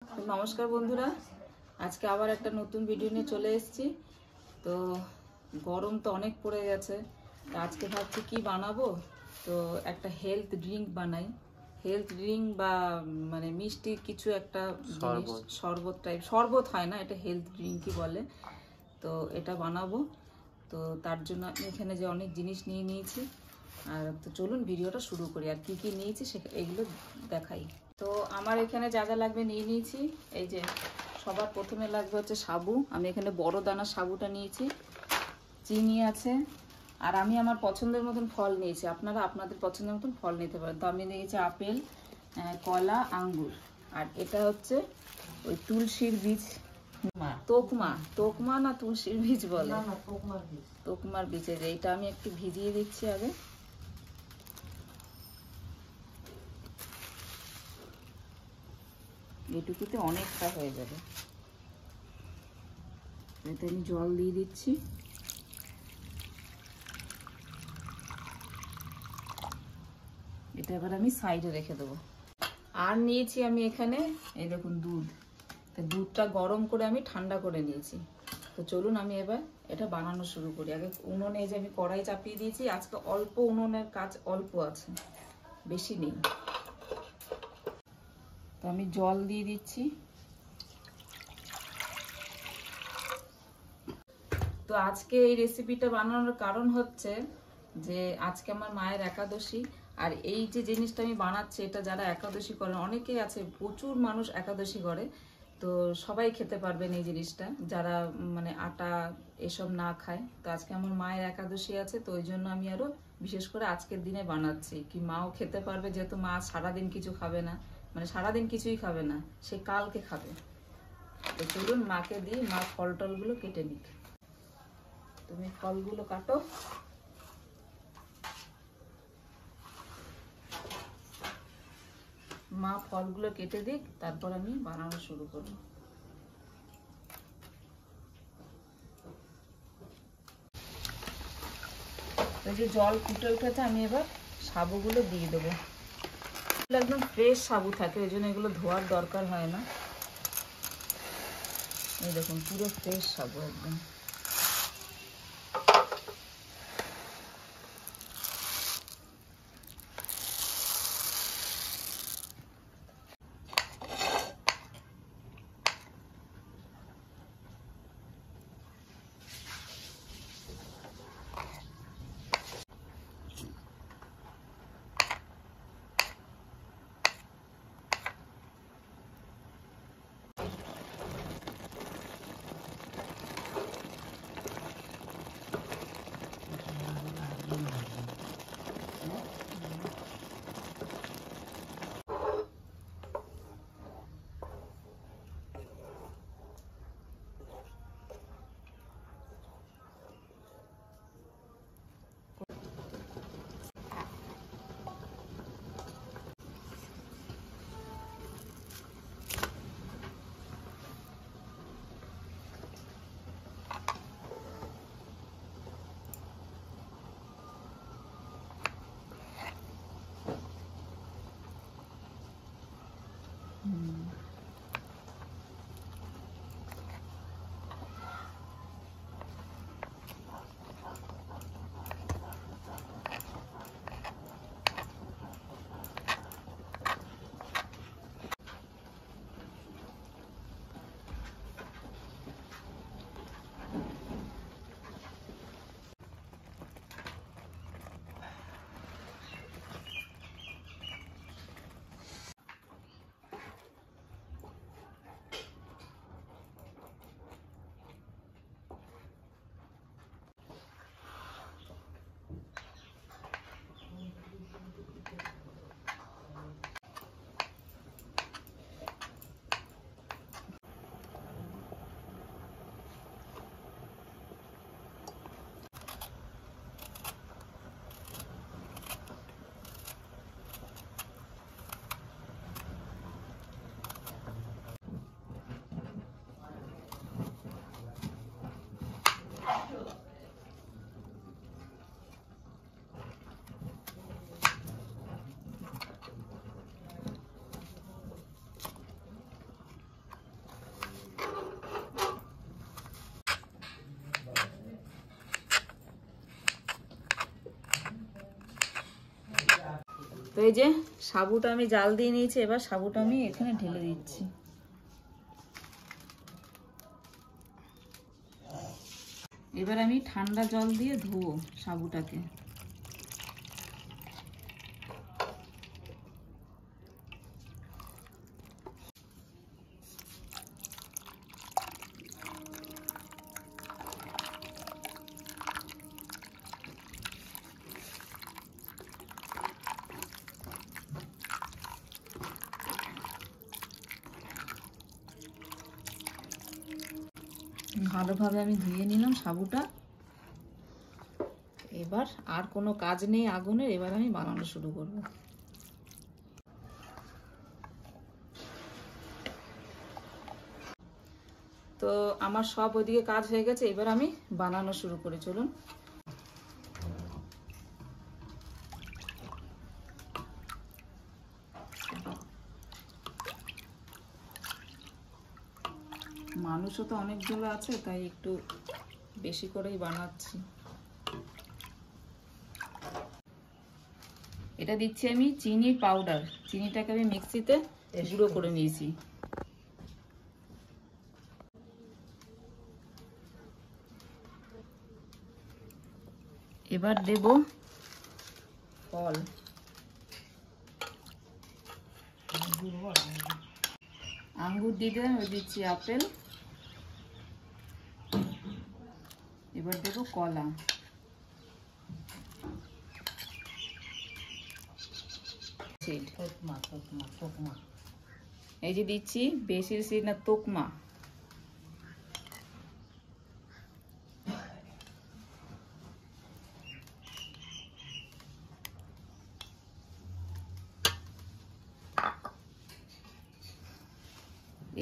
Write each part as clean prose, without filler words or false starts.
নমস্কার বন্ধুরা, আজকে আবার একটা নতুন ভিডিও নিয়ে চলে এসেছি। তো গরম তো অনেক পড়ে গেছে, তো আজকে ভাবছি কি বানাবো। তো একটা হেলথ ড্রিঙ্ক বানাই, হেলথ ড্রিঙ্ক বা মানে মিষ্টি কিছু একটা জিনিস, শরবত টাইপ, শরবত হয় না, এটা হেলথ ড্রিঙ্কই বলে। তো এটা বানাবো। তো তার জন্য আমি এখানে যে অনেক জিনিস নিয়ে নিয়েছি, আর তো চলুন ভিডিওটা শুরু করি। আর কি কি নিয়েছি এগুলো দেখাই। তো আমার এখানে যা যা লাগবে নিয়ে নিয়েছি। এই যে সবার প্রথমে লাগবে হচ্ছে সাবু। আমি এখানে বড় দানার সাবুটা নিয়েছি, চিনি আছে, আর আমি আমার পছন্দের মতন ফল নিয়েছি। আপনারা আপনাদের পছন্দের মতন ফল নিতে পারেন। তো আমি নিয়েছি আপেল, কলা, আঙ্গুর। আর এটা হচ্ছে ওই তুলসীর বীজ, তোকমা, তোকমা না তুলসীর বীজ বলে, তোকমার বীজের। এইটা আমি একটু ভিজিয়ে দিচ্ছি আগে। এটুকুতে অনেকটা হয়ে যাবে। এতে আমি জল দিয়ে দিচ্ছি। এটা এবার আমি সাইডে রেখে দেবো। আর নিয়েছি আমি এখানে, এই দেখুন, দুধ। তো দুধটা গরম করে আমি ঠান্ডা করে নিয়েছি। তো চলুন আমি এবার এটা বানানো শুরু করি। আগে উনুনে যে আমি কড়াই চাপিয়ে দিয়েছি, আজকে অল্প উনুনের কাজ, অল্প আছে, বেশি নেই। তো আমি জল দিয়ে দিচ্ছি। তো আজকে এই রেসিপিটা বানানোর কারণ হচ্ছে যে আজকে আমার মায়ের একাদশী। আর এই যে জিনিসটা আমি বানাচ্ছি, এটা যারা একাদশী করেন, অনেকেই আছে, প্রচুর মানুষ একাদশী করে, তো সবাই খেতে পারবেন এই জিনিসটা, যারা মানে আটা এসব না খায়। তো আজকে আমার মায়ের একাদশী আছে, তো ওই জন্য আমি আরো বিশেষ করে আজকের দিনে বানাচ্ছি, কি মাও খেতে পারবে, যেহেতু মা সারাদিন কিছু খাবে না, মানে সারাদিন কিছুই খাবে না, সে কালকে খাবে। তো চলুন মাকে দিই, মা ফল টলগুলো কেটে নিক। তুমি ফলগুলো কাটো। মা ফলগুলো কেটে দিক, তারপর আমি বানানো শুরু করব। এই যে জল ফুটে উঠেছে, আমি এবার সাবুগুলো দিয়ে দেবো। একদম ফ্রেশ সাবু থাকে, ওই জন্য এগুলো ধোয়ার দরকার হয় না। এই দেখুন, পুরো ফ্রেশ সাবু একদম। তো এই যে সাবুটা আমি জাল দিয়ে নিয়েছি, এবার সাবুটা আমি এখানে ঢেলে দিচ্ছি। এবার আমি ঠান্ডা জল দিয়ে ধুবো সাবুটাকে। ভালোভাবে আমি ধুয়ে নিলাম সাবুটা। এবার আর কোনো কাজ নেই আগুনের, এবার আমি বানানো শুরু করব। তো আমার সব ওইদিকে কাজ হয়ে গেছে, এবার আমি বানানো শুরু করি, চলুন। মানুষও তো অনেকগুলো আছে, তাই একটু বেশি করেই বানাচ্ছি। এটা দিচ্ছি আমি চিনির পাউডার। চিনিটাকে আমি মিক্সিতে গুঁড়ো করে নিয়েছি। এবার দেব ফল। আঙ্গুর দিয়ে দিলাম, দিচ্ছি আপেল। এবার দেব কলা। এই যে দিচ্ছি বেশির সিড না, তোকমা।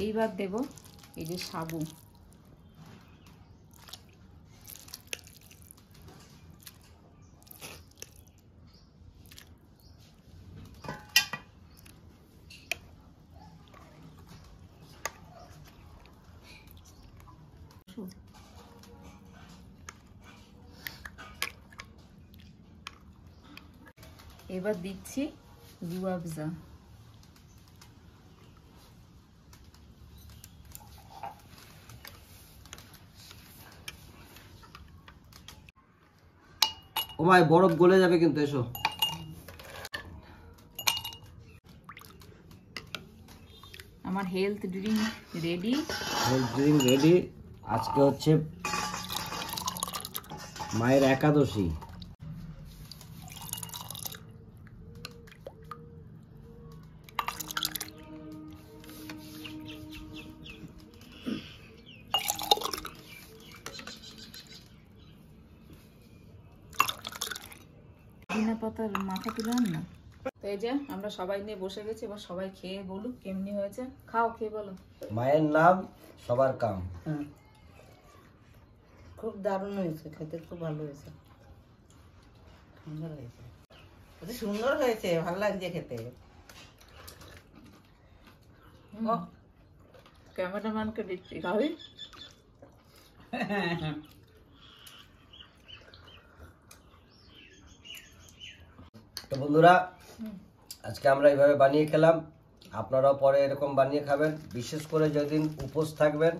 এইবার দেব এই যে সাবু। এবার দিচ্ছি রুয়াবজা। ও ভাই বরফ গলে যাবে কিন্তু, এসো। আমার health drink ready. Health drink ready. আজকে হচ্ছে মায়ের একাদশী। ধনে পাতার মাথা তুলাম না। তো এই যে আমরা সবাই নিয়ে বসে গেছি, এবার সবাই খেয়ে বলুক কেমনি হয়েছে। খাও, খেয়ে বলো। মায়ের নাম সবার কাম। খুব দারুণ হয়েছে, খেতে খুব ভালো হয়েছে, সুন্দর হয়েছে, সুন্দর হয়েছে, ভালো লাগছে খেতে। ক্যামেরাম্যানকে দিচ্ছি, খাবি? তো বন্ধুরা, আজকে আমরা এইভাবে বানিয়ে খেলাম। আপনারাও পরে এরকম বানিয়ে খাবেন। বিশেষ করে যেদিন উপোস থাকবেন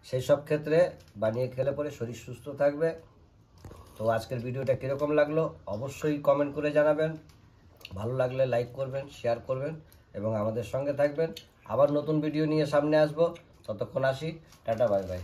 সেই সব ক্ষেত্রে বানিয়ে খেলে পরে শরীর সুস্থ থাকবে। তো আজকের ভিডিওটা কীরকম লাগলো অবশ্যই কমেন্ট করে জানাবেন। ভালো লাগলে লাইক করবেন, শেয়ার করবেন এবং আমাদের সঙ্গে থাকবেন। আবার নতুন ভিডিও নিয়ে সামনে আসবো। ততক্ষণ আসি, টাটা, বাই বাই।